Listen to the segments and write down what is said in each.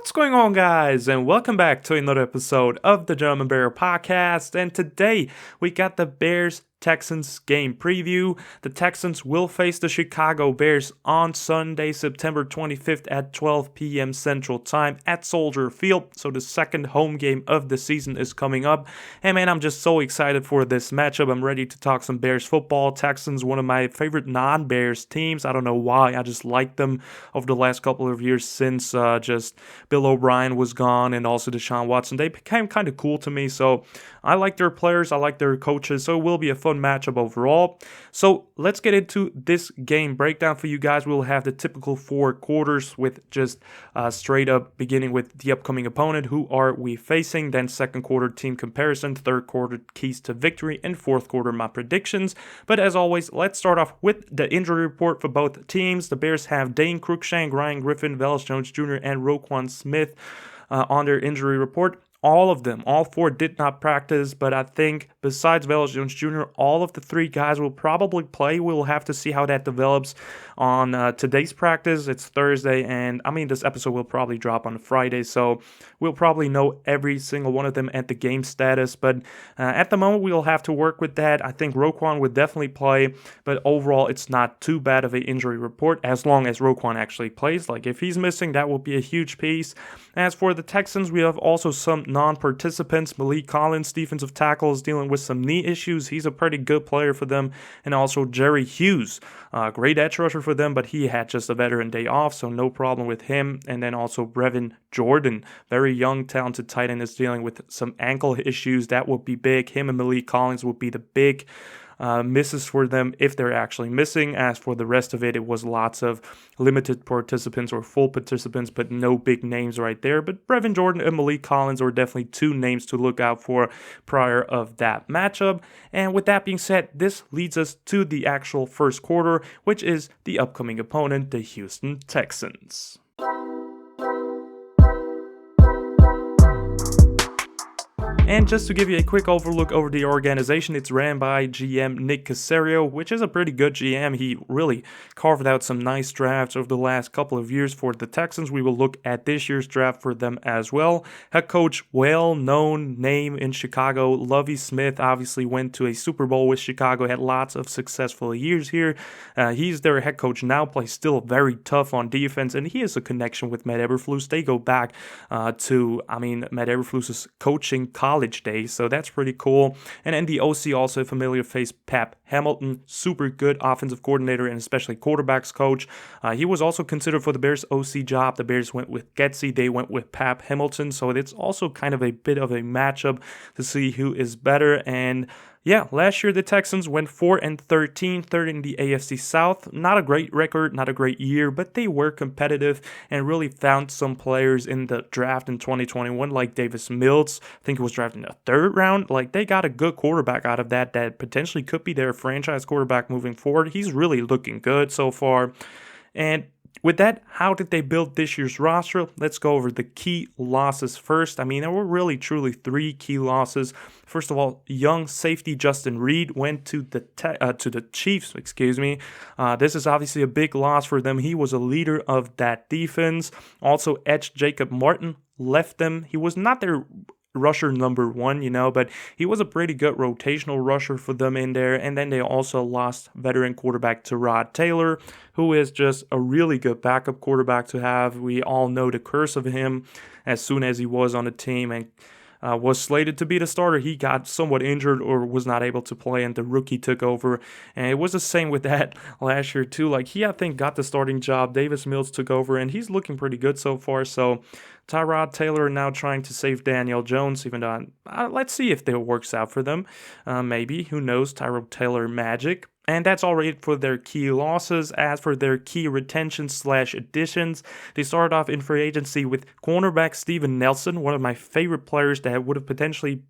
What's going on, guys, and welcome back to another episode of the German Bear Podcast. And today we got the Bears Texans game preview. The Texans will face the Chicago Bears on Sunday, September 25th at 12 p.m. Central Time at Soldier Field. So the second home game of the season is coming up. And man, I'm just so excited for this matchup. I'm ready to talk some Bears football. Texans, one of my favorite non-Bears teams. I don't know why. I just like them over the last couple of years since just Bill O'Brien was gone and also Deshaun Watson. They became kind of cool to me. So I like their players. I like their coaches. So it will be a fun matchup overall. So let's get into this game breakdown for you guys. We'll have the typical four quarters with just straight up beginning with the upcoming opponent. Who are we facing? Then second quarter team comparison, third quarter keys to victory, and fourth quarter my predictions. But as always, let's start off with the injury report for both teams. The Bears have Dane Cruikshank, Ryan Griffin, Velus Jones Jr., and Roquan Smith on their injury report. All of them, all four did not practice, but I think besides Velus Jones Jr., all of the three guys will probably play. We'll have to see how that develops on today's practice. It's Thursday, and this episode will probably drop on Friday, so we'll probably know every single one of them at the game status, but at the moment, we'll have to work with that. I think Roquan would definitely play, but overall, it's not too bad of an injury report as long as Roquan actually plays. Like, if he's missing, that will be a huge piece. As for the Texans, we have also some non-participants. Malik Collins, defensive tackle, is dealing with some knee issues. He's a pretty good player for them. And also Jerry Hughes, great edge rusher for them, but he had just a veteran day off, so no problem with him. And then also Brevin Jordan, very young, talented tight end, is dealing with some ankle issues. That would be big. Him and Malik Collins would be the big misses for them if they're actually missing. As for the rest of it, it was lots of limited participants or full participants, but no big names right there. But Brevin Jordan and Malik Collins are definitely two names to look out for prior of that matchup. And with that being said, this leads us to the actual first quarter, which is the upcoming opponent, the Houston Texans. And just to give you a quick overlook over the organization, it's ran by GM Nick Caserio, which is a pretty good GM. He really carved out some nice drafts over the last couple of years for the Texans. We will look at this year's draft for them as well. Head coach, well-known name in Chicago, Lovie Smith, obviously went to a Super Bowl with Chicago, had lots of successful years here. He's their head coach now, plays still very tough on defense, and he has a connection with Matt Eberflus. They go back to Matt Eberflus's coaching college days, so that's pretty cool. And then the OC, also a familiar face, Pep Hamilton, super good offensive coordinator and especially quarterbacks coach. He was also considered for the Bears OC job. The Bears went with Getsy, they went with Pep Hamilton, so it's also kind of a bit of a matchup to see who is better. And yeah, last year the Texans went 4-13, third in the AFC South. Not a great record, not a great year, but they were competitive and really found some players in the draft in 2021, like Davis Mills. I think he was drafted in the third round. Like, they got a good quarterback out of that potentially could be their franchise quarterback moving forward. He's really looking good so far. And with that, how did they build this year's roster? Let's go over the key losses first. There were really truly three key losses. First of all, young safety Justin Reed went to the Chiefs. This is obviously a big loss for them. He was a leader of that defense. Also, edge Jacob Martin left them. He was not their rusher number one, but he was a pretty good rotational rusher for them in there. And then they also lost veteran quarterback Tyrod Taylor, who is just a really good backup quarterback to have. We all know the curse of him as soon as he was on the team and was slated to be the starter. He got somewhat injured or was not able to play, and the rookie took over. And it was the same with that last year too. Like, he, I think, got the starting job. Davis Mills took over, and he's looking pretty good so far. So Tyrod Taylor now trying to save Daniel Jones, even though let's see if that works out for them. Maybe, who knows? Tyrod Taylor magic. And that's all right for their key losses. As for their key retention/additions, they started off in free agency with cornerback Steven Nelson, one of my favorite players that would have potentially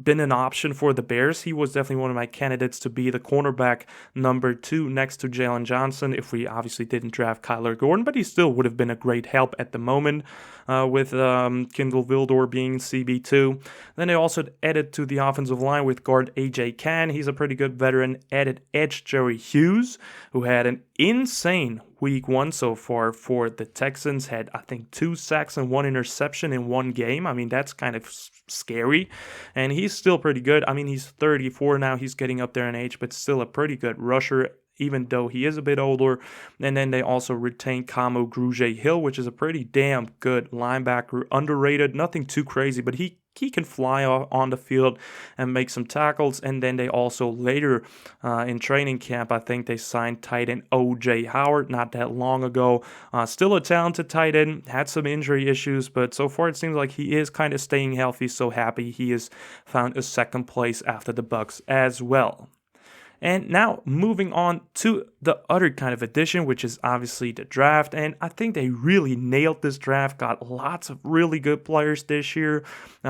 been an option for the Bears. He was definitely one of my candidates to be the cornerback number 2 next to Jalen Johnson if we obviously didn't draft Kyler Gordon, but he still would have been a great help at the moment with Kindle Vildor being CB2. Then they also added to the offensive line with guard AJ Cann. He's a pretty good veteran. Added edge Jerry Hughes, who had an insane week 1 so far for the Texans. Had, I think, 2 sacks and 1 interception in one game. I mean, that's kind of scary. And he's still pretty good. I mean, he's 34 now. He's getting up there in age, but still a pretty good rusher, even though he is a bit older. And then they also retained Kamo Grugier-Hill, which is a pretty damn good linebacker. Underrated, nothing too crazy, but he can fly on the field and make some tackles. And then they also later in training camp, I think they signed tight end O.J. Howard not that long ago. Still a talented tight end, had some injury issues, but so far it seems like he is kind of staying healthy. So happy he has found a second place after the Bucs as well. And now moving on to the other kind of addition, which is obviously the draft. And I think they really nailed this draft, got lots of really good players this year.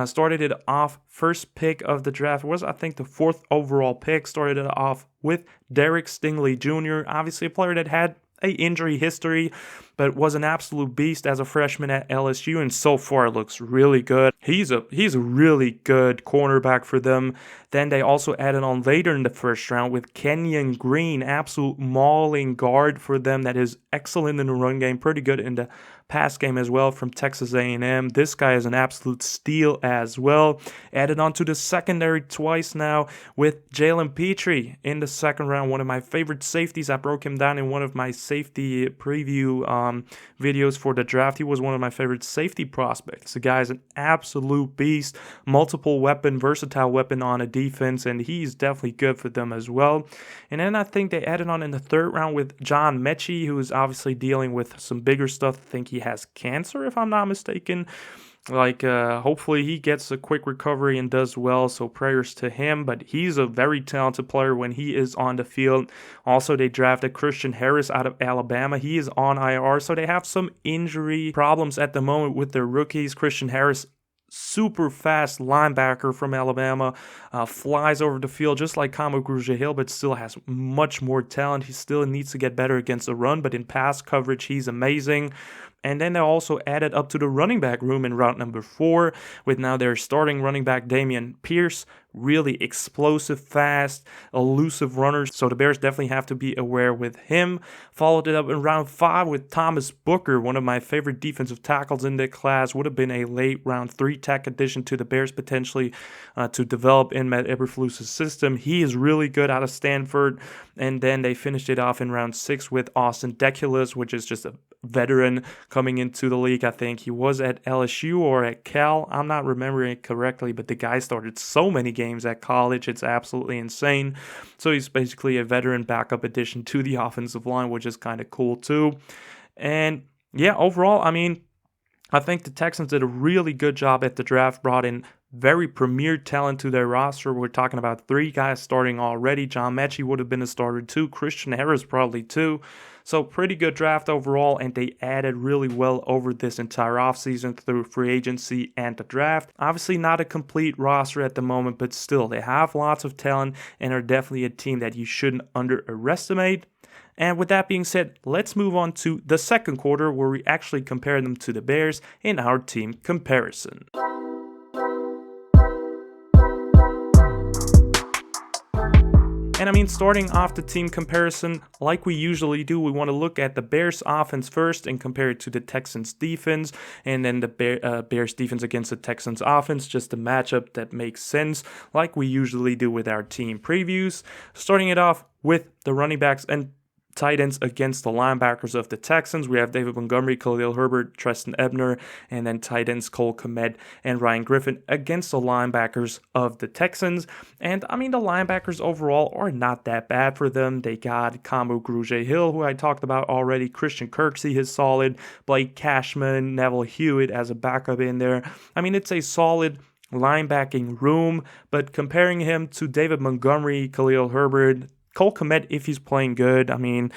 Started it off, first pick of the draft was, I think, the 4th overall pick. Started it off with Derek Stingley Jr., obviously a player that had a injury history, but was an absolute beast as a freshman at LSU, and so far looks really good. He's a really good cornerback for them. Then they also added on later in the first round with Kenyon Green, absolute mauling guard for them that is excellent in the run game, pretty good in the pass game as well from Texas A&M. This guy is an absolute steal as well. Added on to the secondary twice now with Jalen Petrie in the second round, one of my favorite safeties. I broke him down in one of my safety preview videos for the draft. He was one of my favorite safety prospects. The guy is an absolute beast, multiple weapon, versatile weapon on a defense, and he's definitely good for them as well. And then I think they added on in the third round with John Mechie, who is obviously dealing with some bigger stuff. I think he has cancer, if I'm not mistaken. Hopefully he gets a quick recovery and does well, so prayers to him. But he's a very talented player when he is on the field. Also, they drafted Christian Harris out of Alabama. He is on IR, so they have some injury problems at the moment with their rookies. Christian Harris, super fast linebacker from Alabama, flies over the field just like Kamo Grugier-Hill, but still has much more talent. He still needs to get better against the run, but in pass coverage, he's amazing. And then they also added up to the running back room in round number 4 with now their starting running back Dameon Pierce, really explosive, fast, elusive runner. So the Bears definitely have to be aware with him. Followed it up in round 5 with Thomas Booker, one of my favorite defensive tackles in the class. Would have been a late round 3 tech addition to the Bears potentially to develop in Matt Eberflus's system. He is really good out of Stanford. And then they finished it off in round 6 with Austin Deculus, which is just a veteran coming into the league. I think he was at LSU or at Cal. I'm not remembering it correctly, but the guy started so many games at college. It's absolutely insane. So he's basically a veteran backup addition to the offensive line, which is kind of cool too. And yeah, overall, I mean, I think the Texans did a really good job at the draft, brought in very premier talent to their roster. We're talking about 3 guys starting already. John Mechie would have been a starter too. Christian Harris probably too. So pretty good draft overall, and they added really well over this entire offseason through free agency and the draft. Obviously not a complete roster at the moment, but still they have lots of talent and are definitely a team that you shouldn't underestimate. And with that being said, let's move on to the second quarter where we actually compare them to the Bears in our team comparison. And I mean, starting off the team comparison, like we usually do, we want to look at the Bears offense first and compare it to the Texans defense, and then the Bears defense against the Texans offense, just a matchup that makes sense, like we usually do with our team previews. Starting it off with the running backs and tight ends against the linebackers of the Texans. We have David Montgomery, Khalil Herbert, Treston Ebner, and then tight ends Cole Kmet and Ryan Griffin against the linebackers of the Texans. And I mean, the linebackers overall are not that bad for them. They got Kamo Grugier-Hill, who I talked about already. Christian Kirksey is solid. Blake Cashman, Neville Hewitt as a backup in there. I mean, it's a solid linebacking room, but comparing him to David Montgomery, Khalil Herbert, Cole Kmet, if he's playing good, I mean,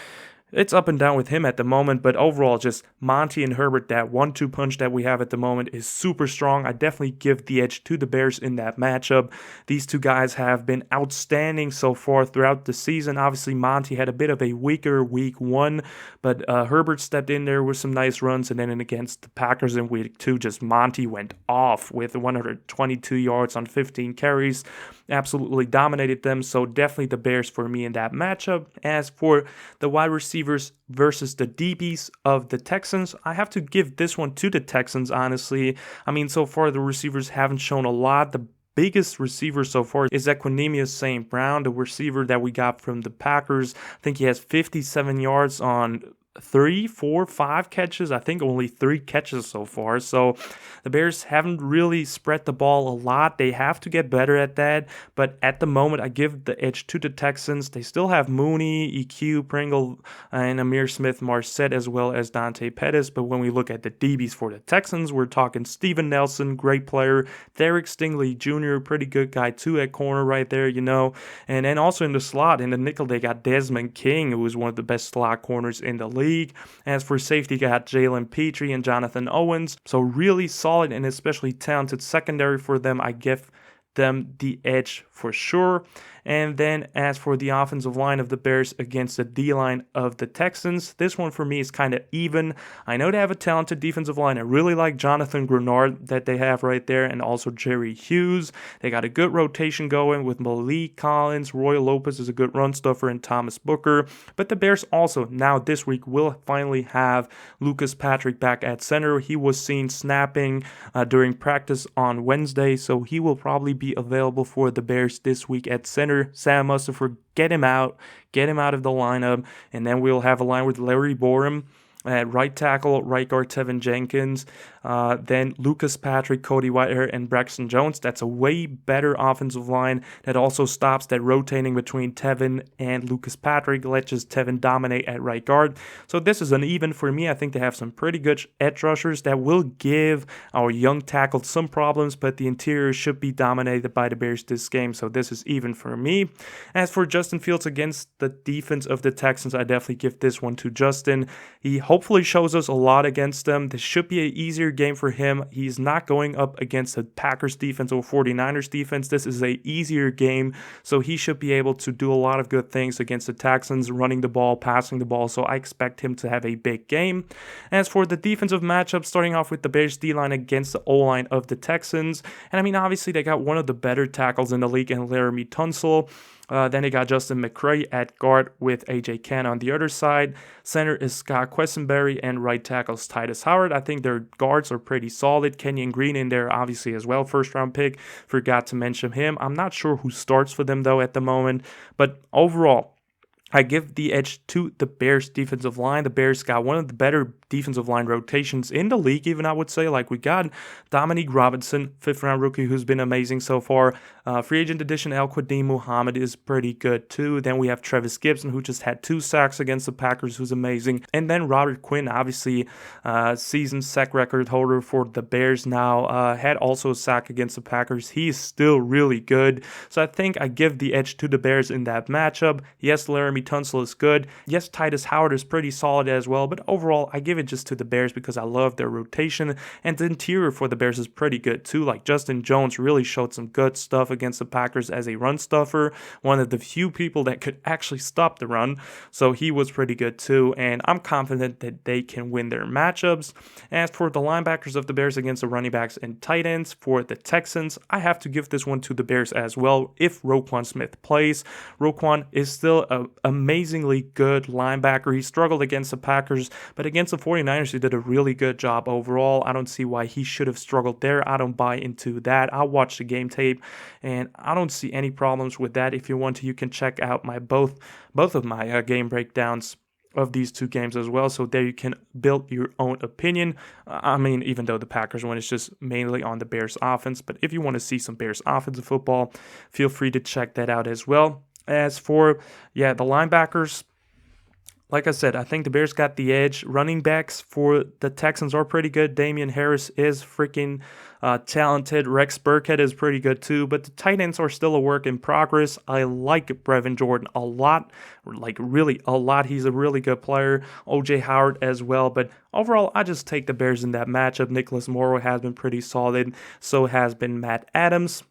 it's up and down with him at the moment, but overall, just Monty and Herbert, that 1-2 punch that we have at the moment is super strong. I definitely give the edge to the Bears in that matchup. These two guys have been outstanding so far throughout the season. Obviously, Monty had a bit of a weaker week 1, but Herbert stepped in there with some nice runs, and then against the Packers in week 2, just Monty went off with 122 yards on 15 carries. Absolutely dominated them, so definitely the Bears for me in that matchup. As for the wide receiver receivers versus the DBs of the Texans. I have to give this one to the Texans, honestly. I mean, so far the receivers haven't shown a lot. The biggest receiver so far is Equanimeous St. Brown, the receiver that we got from the Packers. I think he has 57 yards on 3, 4, 5 catches. I think only 3 catches so far. So the Bears haven't really spread the ball a lot. They have to get better at that. But at the moment, I give the edge to the Texans. They still have Mooney, EQ, Pringle, and Amir Smith-Marset, as well as Dante Pettis. But when we look at the DBs for the Texans, we're talking Steven Nelson, great player. Derek Stingley Jr., pretty good guy too at corner right there, you know. And then also in the slot, in the nickel, they got Desmond King, who is one of the best slot corners in the league. As for safety, got Jalen Petrie and Jonathan Owens. So really solid and especially talented secondary for them. I give them the edge for sure. And then as for the offensive line of the Bears against the D-line of the Texans, this one for me is kind of even. I know they have a talented defensive line. I really like Jonathan Grenard that they have right there, and also Jerry Hughes. They got a good rotation going with Malik Collins. Roy Lopez is a good run stuffer, and Thomas Booker. But the Bears also now this week will finally have Lucas Patrick back at center. He was seen snapping during practice on Wednesday, so he will probably be available for the Bears this week at center. Sam Mustipher, get him out of the lineup, and then we'll have a line with Larry Borum at right tackle, right guard Tevin Jenkins, then Lucas Patrick, Cody Whitehair, and Braxton Jones. That's a way better offensive line that also stops that rotating between Tevin and Lucas Patrick. Let's just Tevin dominate at right guard. So this is an even for me. I think they have some pretty good edge rushers that will give our young tackle some problems, but the interior should be dominated by the Bears this game. So this is even for me. As for Justin Fields against the defense of the Texans, I definitely give this one to Justin. He hopefully shows us a lot against them. This should be an easier game for him. He's not going up against the Packers defense or 49ers defense. This is an easier game, so he should be able to do a lot of good things against the Texans, running the ball, passing the ball, so I expect him to have a big game. As for the defensive matchup, starting off with the Bears D-line against the O-line of the Texans, and I mean, obviously they got one of the better tackles in the league in Laramie Tunsil. Then they got Justin McCray at guard with A.J. Cann on the other side. Center is Scott Quessenberry, and right tackle is Titus Howard. I think their guards are pretty solid. Kenyon Green in there, obviously, as well. First-round pick. Forgot to mention him. I'm not sure who starts for them, though, at the moment. But overall, I give the edge to the Bears defensive line. The Bears got one of the better defensive line rotations in the league, even I would say. Like, we got Dominique Robinson, 5th-round rookie, who's been amazing so far. Free agent addition, El-Quadim Muhammad is pretty good too. Then we have Travis Gibson, who just had 2 sacks against the Packers, who's amazing. And then Robert Quinn, obviously season sack record holder for the Bears now, had also a sack against the Packers. He is still really good. So I think I give the edge to the Bears in that matchup. Yes, Laramie Tunsil is good. Yes, Titus Howard is pretty solid as well. But overall, I give it just to the Bears because I love their rotation. And the interior for the Bears is pretty good too. Like, Justin Jones really showed some good stuff against the Packers as a run stuffer. One of the few people that could actually stop the run. So he was pretty good too. And I'm confident that they can win their matchups. As for the linebackers of the Bears against the running backs and tight ends for the Texans, I have to give this one to the Bears as well if Roquan Smith plays. Roquan is still an amazingly good linebacker. He struggled against the Packers, but against the 49ers, he did a really good job overall. I don't see why he should have struggled there. I don't buy into that. I watched the game tape, and I don't see any problems with that. If you want to, you can check out my both of my game breakdowns of these two games as well. So there you can build your own opinion. I mean, even though the Packers one is just mainly on the Bears offense, but if you want to see some Bears offensive football, feel free to check that out as well. As for, the linebackers, like I said, I think the Bears got the edge. Running backs for the Texans are pretty good. Damian Harris is freaking talented. Rex Burkhead is pretty good too, but the tight ends are still a work in progress. I like Brevin Jordan a lot, like really a lot. He's a really good player. O.J. Howard as well, but overall, I just take the Bears in that matchup. Nicholas Morrow has been pretty solid. So has been Matt Adams.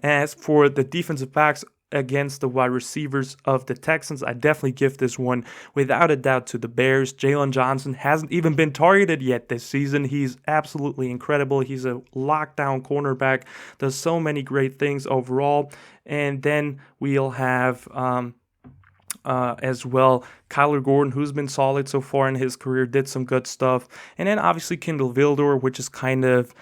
As for the defensive backs against the wide receivers of the Texans, I definitely give this one without a doubt to the Bears. Jalen Johnson hasn't even been targeted yet this season. He's absolutely incredible. He's a lockdown cornerback, does so many great things overall. And then we'll have as well. Kyler Gordon, who's been solid so far in his career, did some good stuff. And then obviously Kindle Vildor, which is kind of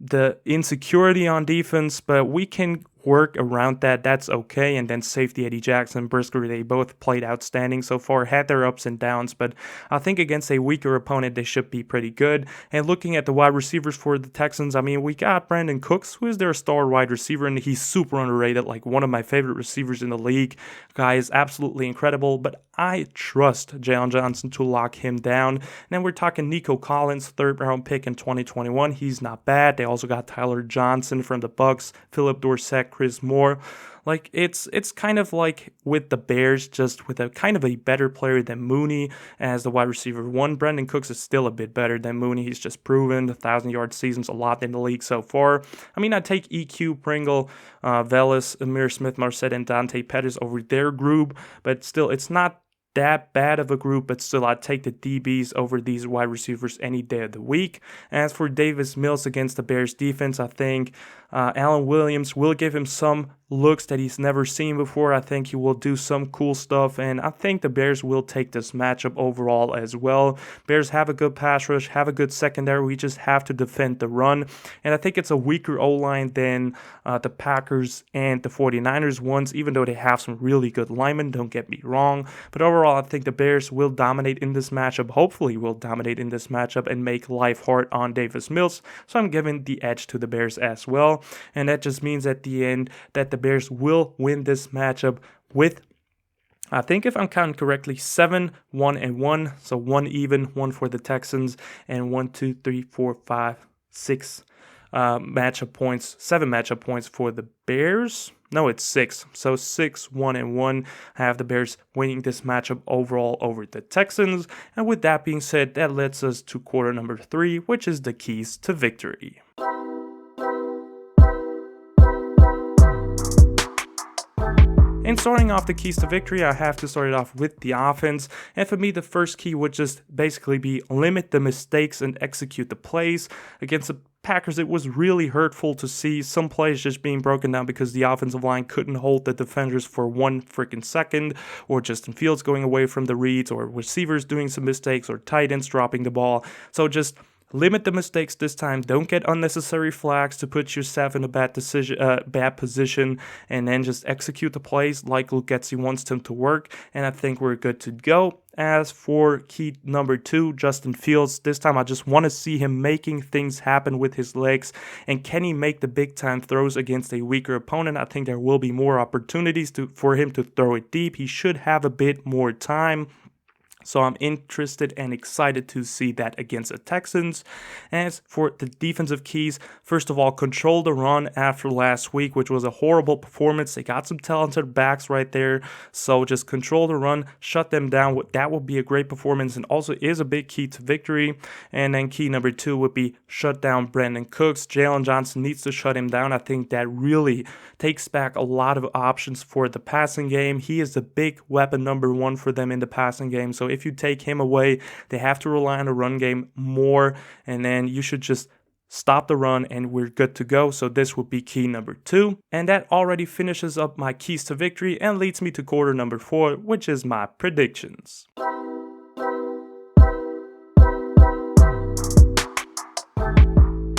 the insecurity on defense, but we can work around that. That's okay. And then safety Eddie Jackson, Brisker, they both played outstanding so far, had their ups and downs, but I think against a weaker opponent, they should be pretty good. And looking at the wide receivers for the Texans, I mean, we got Brandon Cooks, who is their star wide receiver, and he's super underrated, like one of my favorite receivers in the league. Guy is absolutely incredible, but I trust Jalen Johnson to lock him down. And then we're talking Nico Collins, third round pick in 2021. He's not bad. They also got Tyler Johnson from the Bucks, Philip Dorsett, Chris Moore. Like it's kind of like with the Bears, just with a kind of a better player than Mooney as the wide receiver one. Brandon Cooks is still a bit better than Mooney. He's just proven 1,000-yard seasons a lot in the league so far. I mean, I take EQ, Pringle, Velas, Amir Smith-Marset, and Dante Pettis over their group, but still, it's not that bad of a group, but still I'd take the DBs over these wide receivers any day of the week. As for Davis Mills against the Bears defense, I think Alan Williams will give him some looks that he's never seen before. I think he will do some cool stuff, and I think the Bears will take this matchup overall as well. Bears have a good pass rush, have a good secondary. We just have to defend the run, and I think it's a weaker O-line than the Packers and the 49ers ones, even though they have some really good linemen, don't get me wrong. But overall, I think the Bears will dominate in this matchup, hopefully will dominate in this matchup and make life hard on Davis Mills, so I'm giving the edge to the Bears as well. And that just means at the end that the Bears will win this matchup with, I think if I'm counting correctly, 7-1-1. So 1 even, 1 for the Texans, and 1, 2, 3, 4, 5, 6 matchup points, 7 matchup points for the Bears. No, it's 6. So 6-1-1. I have the Bears winning this matchup overall over the Texans. And with that being said, that leads us to quarter number 3, which is the keys to victory. And starting off the keys to victory, I have to start it off with the offense. And for me, the first key would just basically be limit the mistakes and execute the plays. Against the Packers, it was really hurtful to see some plays just being broken down because the offensive line couldn't hold the defenders for 1 freaking second, or Justin Fields going away from the reads, or receivers doing some mistakes, or tight ends dropping the ball. So just limit the mistakes this time. Don't get unnecessary flags to put yourself in a bad position, and then just execute the plays like Luke Getsy wants them to work. And I think we're good to go. As for key number 2, Justin Fields, this time I just want to see him making things happen with his legs. And can he make the big time throws against a weaker opponent? I think there will be more opportunities for him to throw it deep. He should have a bit more time. So I'm interested and excited to see that against the Texans. As for the defensive keys, first of all, control the run after last week, which was a horrible performance. They got some talented backs right there. So just control the run, shut them down. That would be a great performance and also is a big key to victory. And then key number 2 would be shut down Brandon Cooks. Jalen Johnson needs to shut him down. I think that really takes back a lot of options for the passing game. He is the big weapon number 1 for them in the passing game. So if you take him away, they have to rely on the run game more, and then you should just stop the run and we're good to go. So this would be key number 2. And that already finishes up my keys to victory and leads me to quarter number 4, which is my predictions.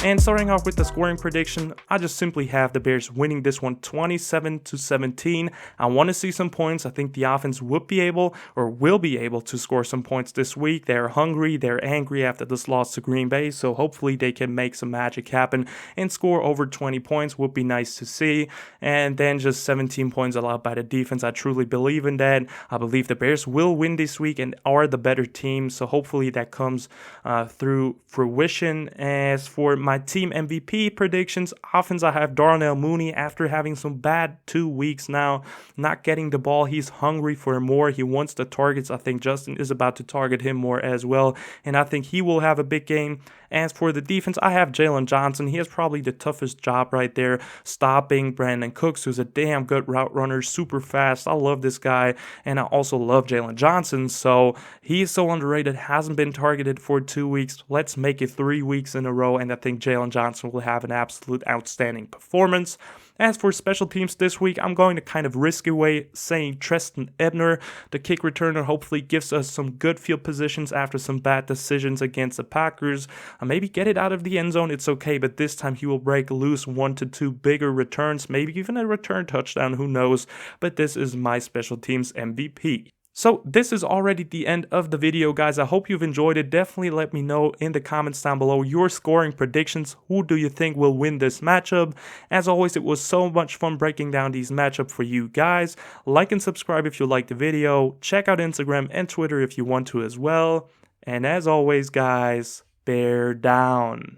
And starting off with the scoring prediction, I just simply have the Bears winning this one 27-17. I want to see some points. I think the offense would be able or will be able to score some points this week. They're hungry, they're angry after this loss to Green Bay, so hopefully they can make some magic happen and score over 20 points. Would be nice to see. And then just 17 points allowed by the defense. I truly believe in that. I believe the Bears will win this week and are the better team, so hopefully that comes through fruition. As for my team MVP predictions, offense, I have Darnell Mooney after having some bad 2 weeks now, not getting the ball. He's hungry for more. He wants the targets. I think Justin is about to target him more as well, and I think he will have a big game. As for the defense, I have Jalen Johnson. He has probably the toughest job right there, stopping Brandon Cooks, who's a damn good route runner, super fast. I love this guy, and I also love Jalen Johnson, so he's so underrated, hasn't been targeted for 2 weeks. Let's make it 3 weeks in a row, and I think Jalen Johnson will have an absolute outstanding performance. As for special teams this week, I'm going to kind of risk away saying Treston Ebner, the kick returner, hopefully gives us some good field positions after some bad decisions against the Packers. Maybe get it out of the end zone, it's okay, but this time he will break loose 1 to 2 bigger returns, maybe even a return touchdown, who knows, but this is my special teams MVP. So this is already the end of the video, guys. I hope you've enjoyed it. Definitely let me know in the comments down below your scoring predictions. Who do you think will win this matchup? As always, it was so much fun breaking down these matchups for you guys. Like and subscribe if you liked the video. Check out Instagram and Twitter if you want to as well. And as always, guys, bear down.